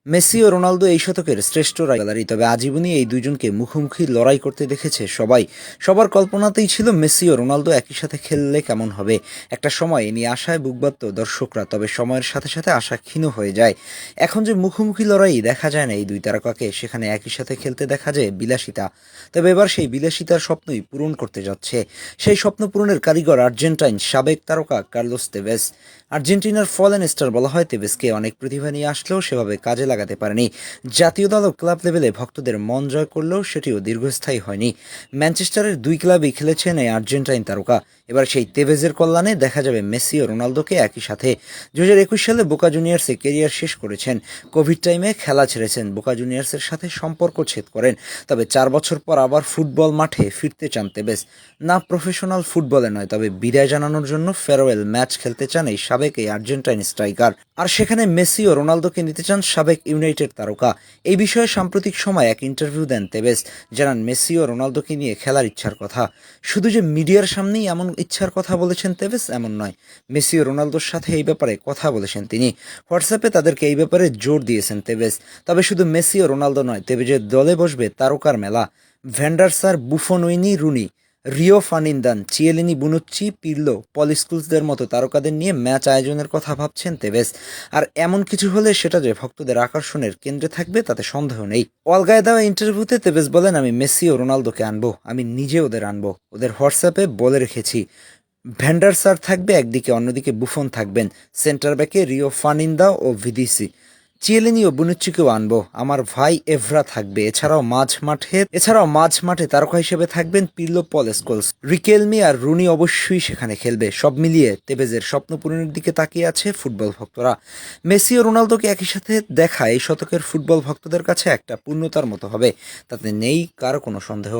Messi ও Ronaldo এই শতকের শ্রেষ্ঠ রাইভালরি, তবে আজীবনই এই দুইজনকে মুখোমুখি লড়াই করতে দেখেছে সবাই। সবার কল্পনাতেই ছিল মেসি ও রোনালদো একই সাথে খেললে কেমন হবে। একটা সময় এ নিয়ে আশায় বুক বাঁধত দর্শকরা, তবে সময়ের সাথে সাথে আশা ক্ষীণ হয়ে যায়। এখন যে মুখোমুখি লড়াই দেখা যায় না এই দুই তারকাকে, সেখানে একই সাথে খেলতে দেখা যায় বিলাসিতা। তবে এবার সেই বিলাসিতার স্বপ্নই পূরণ করতে যাচ্ছে। সেই স্বপ্ন পূরণের কারিগর আর্জেন্টাইন সাবেক তারকা কার্লোস তেভেজ। আর্জেন্টিনার ফলেন স্টার বলা হয় তেভেজকে। অনেক প্রতিভা নিয়ে আসলেও সেভাবে কাজে লাগাতে পারেনি। জাতীয় দল ও ক্লাব লেভেলে ভক্তদের মন জয় করলেও সেটিও দীর্ঘস্থায়ী হয়নি। ম্যানচেস্টারের দুই ক্লাবই খেলেছেন এই আর্জেন্টাইন তারকা। এবার সেই তেভেজের কল্যাণে দেখা যাবে মেসি ও রোনালদোকে একই সাথে। 2021 সালে বোকা জুনিয়র্সে কেরিয়ার শেষ করেছেন। কোভিড টাইমে খেলা ছেড়েছেন, বোকা জুনিয়র্সের সাথে সম্পর্ক ছেদ করেন। তবে 4 বছর পর আবার ফুটবল মাঠে ফিরতে চান তেভেজ। না প্রফেশনাল ফুটবলে নয়, তবে বিদায় জানানোর জন্য ফেয়ারওয়েল ম্যাচ খেলতে চান এই সাবেক এই আর্জেন্টাইন স্ট্রাইকার। আর সেখানে মেসি ও রোনালদোকে নিতে চান সাবেক ইউনাইটেড তারকা। এই বিষয়ে সাম্প্রতিক সময় এক ইন্টারভিউ দেন তেভেজ। জানান মেসি ও রোনালদোকে নিয়ে খেলার ইচ্ছার কথা। শুধু যে মিডিয়ার সামনেই এমন ইচ্ছার কথা বলেছেন তেভেজ এমন নয়, মেসি ও রোনালদোর সাথে এই ব্যাপারে কথা বলেছেন তিনি। হোয়াটসঅ্যাপে তাদেরকে এই ব্যাপারে জোর দিয়েছেন তেভেজ। তবে শুধু মেসি ও রোনালদো নয়, তেভেজের দলে বসবে তারকার মেলা। ভ্যান্ডার সার, বুফন, উইনি, Rooney, Rio Ferdinand, Chiellini, Bonucci, Pirlo, Paul স্কুলসদের মতো তারকাদের নিয়ে ম্যাচ আয়োজনের কথা ভাবছেন তেভেজ। আর এমন কিছু হলে সেটা যে ভক্তদের আকর্ষণের কেন্দ্রে থাকবে তাতে সন্দেহ নেই। অলগায় দেওয়া ইন্টারভিউতে তেভেজ বলেন, আমি মেসি ও রোনালদোকে আনবো, আমি নিজে ওদের আনবো। ওদের হোয়াটসঅ্যাপে বলে রেখেছি। ভ্যান্ডার সার থাকবে একদিকে, অন্যদিকে বুফন থাকবেন। সেন্টার ব্যাকে রিও ফার্নিন্দা ও ভিদিসি। চিয়েলিনি ও বুনুচ্চিকেও আনবো। আমার ভাই এভরা থাকবে। এছাড়াও মাঝ মাঠে তারকা হিসেবে থাকবেন পিরলো, পল স্কোলস, রিকেলমি আর রুনি অবশ্যই সেখানে খেলবে। সব মিলিয়ে তেভেজের স্বপ্ন পূরণের দিকে তাকিয়ে আছে ফুটবল ভক্তরা। মেসি ও রোনালদোকে একই সাথে দেখা এই শতকের ফুটবল ভক্তদের কাছে একটা পূর্ণতার মতো হবে, তাতে নেই কারো কোনো সন্দেহ।